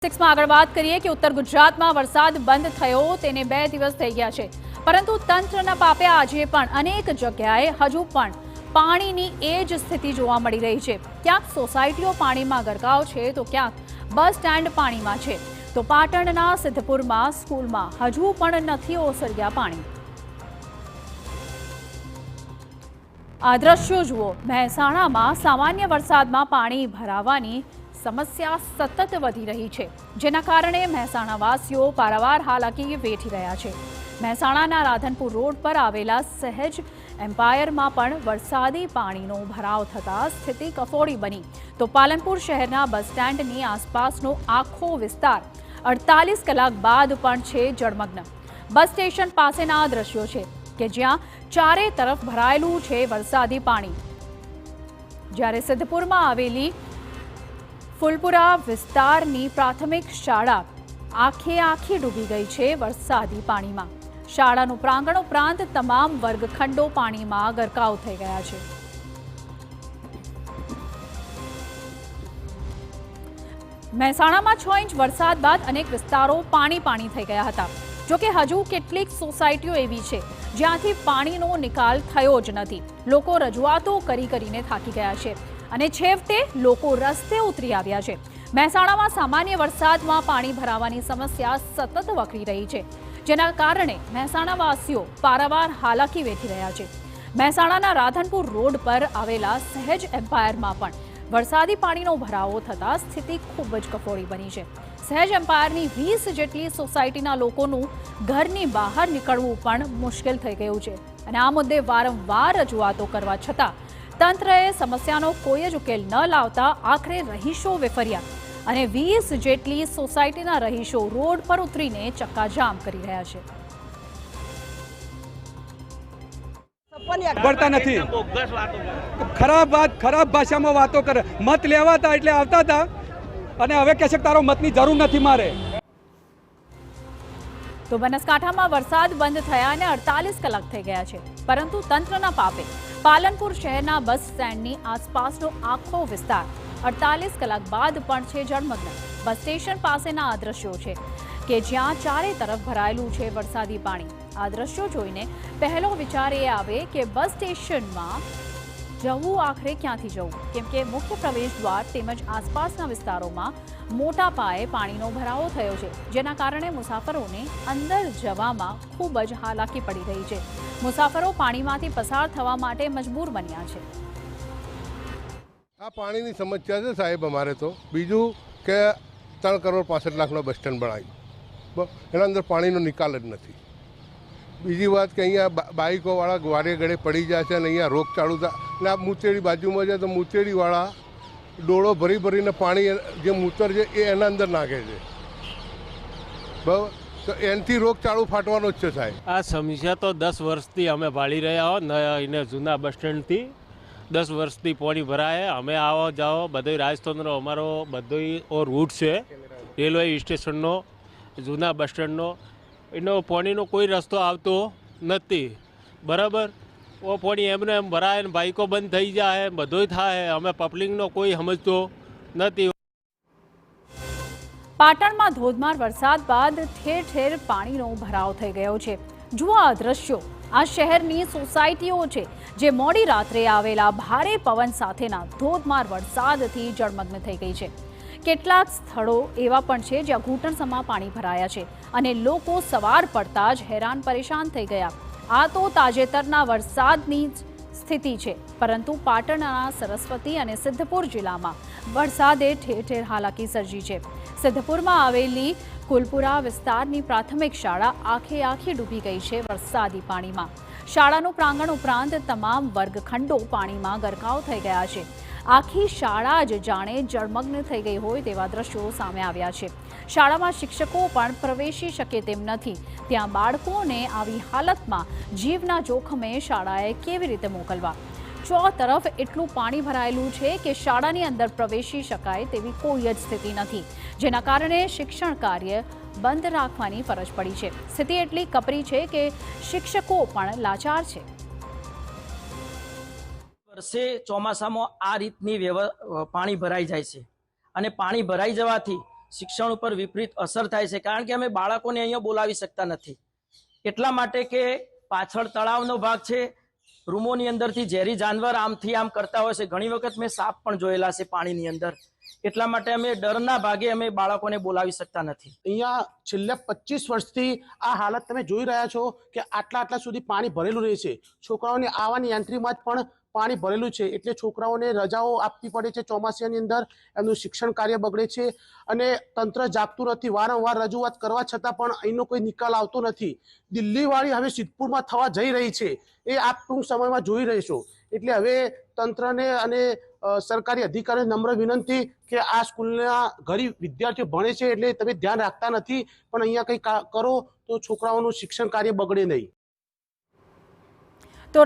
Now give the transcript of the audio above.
માં આગળ વાત કરીએ કે ઉત્તર ગુજરાતમાં વરસાદ બંધ થયો તેને 2 દિવસ થઈ ગયા છે, પરંતુ તંત્રના પાપે આજે પણ અનેક જગ્યાએ હજુ પણ પાણીની એ જ સ્થિતિ જોવા મળી રહી છે। ક્યાંક સોસાયટીઓ પાણીમાં ગરકાવ છે તો ક્યાંક બસ સ્ટેન્ડ પાણીમાં છે, તો પાટણના સિદ્ધપુરમાં સ્કૂલમાં હજુ પણ નથી ઓસર્યા પાણી। આ દ્રશ્યો જુઓ, મહેસાણામાં સામાન્ય વરસાદમાં પાણી ભરાવાની સમસ્યા સતત વધી રહી છે, જેના કારણે મહેસાણાવાસીઓ પારાવાર હાલાકી વેઠી રહ્યા છે। મહેસાણાના રાધનપુર રોડ પર આવેલા સહેજ એમ્પાયરમાં પણ વરસાદી પાણીનો ભરાવ થતાં સ્થિતિ કફોડી બની, તો પાલનપુર શહેરના બસ સ્ટેન્ડની આસપાસનો આખો વિસ્તાર 48 કલાક બાદ પણ છે જળમગ્ન। બસ સ્ટેશન પાસેના દ્રશ્યો છે કે જ્યાં ચારે તરફ ભરાયેલું છે વરસાદી પાણી। જ્યારે સિદ્ધપુરમાં આવેલી ફૂલપુરા વિસ્તારની પ્રાથમિક શાળા આખી ડૂબી ગઈ છે વરસાદી પાણીમાં। શાળાનું પ્રાંગણ ઉપરાંત તમામ વર્ગખંડો પાણીમાં ગરકાવ થઈ ગયા છે। મહેસાણામાં 6 ઇંચ વરસાદ બાદ અનેક વિસ્તારો પાણી થઈ ગયા હતા। જોકે હજુ કેટલીક સોસાયટીઓ એવી છે જ્યાંથી પાણીનો નિકાલ થયો જ નથી। લોકો રજૂઆતો કરીને થાકી ગયા છે અને છેવટે લોકો રસ્તે ઉતરી આવ્યા છે। મહેસાણામાં સામાન્ય વરસાદમાં પાણી ભરાવાની સમસ્યા સતત વકરી રહી છે, જેના કારણે મહેસાણાવાસીઓ પારાવાર હાલાકી વેઠી રહ્યા છે। મહેસાણાના રાધનપુર રોડ પર આવેલા સહેજ એમ્પાયરમાં પણ વરસાદી પાણીનો ભરાવો થતાં સ્થિતિ ખૂબ જ કફોડી બની છે। સહેજ એમ્પાયરની 20 જેટલી સોસાયટીના લોકોનું ઘરની બહાર નીકળવું પણ મુશ્કેલ થઈ ગયું છે અને આ મુદ્દે વારંવાર રજૂઆતો કરવા છતાં તંત્રએ સમસ્યાનો કોઈ જ ઉકેલ ન લાવતા આખરે રહીશો વેફર્યા અને 20 જેટલી સોસાયટીના રહીશો રોડ પર ઉતરીને ચક્કાજામ કરી રહ્યા છે। ખબરતા નથી, ખરાબ ભાષામાં વાતો કરે, મત લેવાતા એટલે આવતા હતા અને હવે કહે છે કે તારો મતની જરૂર નથી મારે। તો બનાસકાંઠામાં વરસાદ બંધ થયા અને 48 કલાક થઈ ગયા છે, પરંતુ તંત્રના પાપે પાલનપુર શહેરના બસ સ્ટેન્ડની આસપાસનો આખો વિસ્તાર 48 કલાક બાદ પણ છે જળમગ્ન। બસ સ્ટેશન પાસેના આ દ્રશ્યો છે કે જ્યાં ચારે તરફ ભરાયેલું છે વરસાદી પાણી। આ દ્રશ્યો જોઈને પહેલો વિચાર એ આવે કે બસ સ્ટેશનમાં જવું આખરે ક્યાંથી જવું, કેમ કે મુખ્ય પ્રવેશ દ્વાર તેમજ આસપાસના વિસ્તારોમાં મોટા પાયે પાણીનો ભરાવો થયો છે, જેના કારણે મુસાફરોને અંદર જવામાં ખૂબ જ હાલાકી પડી રહી છે। મુસાફરો પાણીમાંથી પસાર થવા માટે મજબૂર બન્યા છે। આ પાણીની સમસ્યા છે સાહેબ અમારે તો। બીજું કે 3 કરોડ 65 લાખનો બસ સ્ટેન્ડ બનાવ્યું, એના અંદર પાણીનો નિકાલ જ નથી। બીજી વાત કે અહીંયા બાઇકોવાળા વારે ગળે પડી જાય છે અને અહીંયા રોગચાળુ થાય અને આ મૂતેડી બાજુમાં જાય તો મૂતેડીવાળા ડોળો ભરીને પાણી જે મૂતર છે એ એના અંદર નાખે છે, બરાબર, તો એનાથી રોગચાળુ ફાટવાનો જ છે સાહેબ। આ સમસ્યા તો 10 વર્ષથી અમે ભાળી રહ્યા હો એને જૂના બસ સ્ટેન્ડથી 10 વર્ષથી પાણી ભરાય। અમે આવો જાઓ બધો રાજસ્થાનનો અમારો બધો રૂટ છે, રેલવે સ્ટેશનનો, જૂના બસ સ્ટેન્ડનો, એનો પાણીનો કોઈ રસ્તો આવતો નથી, બરાબર। ઓ પાણી એમને એમ ભરાય ને બાઇકો બંધ થઈ જાય, બધોય થાય, અમે પબ્લિકનો કોઈ સમજતો નથી। પાટણમાં ધોધમાર વરસાદ બાદ ઠેર ઠેર પાણીનો ભરાવ થઈ ગયો છે। જુઓ આ દ્રશ્યો, આ શહેરની સોસાયટીઓ છે જે મોડી રાત્રે આવેલા ભારે પવન સાથેના ધોધમાર વરસાદથી જળમગ્ન થઈ ગઈ છે। કેટલાક સ્થળો એવા પણ છે જ્યાં ઘૂંટણસમાં પાણી ભરાયા છે અને લોકો સવાર પડતા જ હેરાન પરેશાન થઈ ગયા। આ તો તાજેતરના વરસાદની સ્થિતિ છે, પરંતુ પાટણના સરસ્વતી અને સિદ્ધપુર જિલ્લામાં વરસાદે ઠેર ઠેર હાલાકી સર્જી છે। સિદ્ધપુરમાં આવેલી ફૂલપુરા વિસ્તારની પ્રાથમિક શાળા આખી ડૂબી ગઈ છે વરસાદી પાણીમાં। શાળાનું પ્રાંગણ ઉપરાંત તમામ વર્ગખંડો પાણીમાં ગરકાવ થઈ ગયા છે। આખી શાળા જ જાણે જળમગ્ન થઈ ગઈ હોય તેવા દ્રશ્યો સામે આવ્યા છે। શાળામાં શિક્ષકો પણ પ્રવેશી શકે તેમ નથી, ત્યાં બાળકોને આવી હાલતમાં જીવના જોખમે શાળાએ કેવી રીતે મોકલવા? ચોતરફ એટલું પાણી ભરાયેલું છે કે શાળાની અંદર પ્રવેશી શકાય તેવી કોઈ જ સ્થિતિ નથી, જેના કારણે શિક્ષણ કાર્ય બંધ રાખવાની ફરજ પડી છે। સ્થિતિ એટલી કપરી છે કે શિક્ષકો પણ લાચાર છે। વર્ષે ચોમાસામાં આ રીતની પાણી ભરાઈ જાય છે અને પાણી ભરાઈ જવાથી શિક્ષણ ઉપર વિપરીત અસર થાય છે, કારણ કે અમે બાળકોને અહીંયા બોલાવી શકતા નથી એટલા માટે કે પાછળ તળાવનો ભાગ છે, રૂમોની અંદરથી ઝેરી જાનવર આમથી આમ કરતા હોય છે, ઘણી વખત મેં સાપ પણ જોયેલા છે પાણીની અંદર, એટલા માટે અમે ડરના ભાગે અમે બાળકોને બોલાવી શકતા નથી. અહીંયા છેલ્લા 25 વર્ષથી આ હાલત તમે જોઈ રહ્યા છો કે આટલા સુધી પાણી ભરેલું રહે છે. છોકરાઓની આવવાની એન્ટ્રીમાં જ પણ પાણી ભરેલું છે, એટલે છોકરાઓને રજાઓ આપવી પડે છે. ચોમાસાની અંદર એમનું શિક્ષણ કાર્ય બગડે છે અને તંત્ર જાગતું નથી. વારંવાર રજૂઆત કરવા છતાં પણ અહીંનો કોઈ નિકાલ આવતો નથી. દિલ્હીવાળી હવે સિદ્ધપુરમાં થવા જઈ રહી છે, એ આપ ટૂંક સમયમાં જોઈ રહેશો. એટલે હવે તંત્રને અને સરકારી અધિકારીઓને નમ્ર વિનંતી કે આ સ્કૂલના ગરીબ વિદ્યાર્થીઓ ભણે છે એટલે તમે ધ્યાન રાખતા નથી, પણ અહીંયા કંઈ કરો તો છોકરાઓનું શિક્ષણ કાર્ય બગડે નહીં.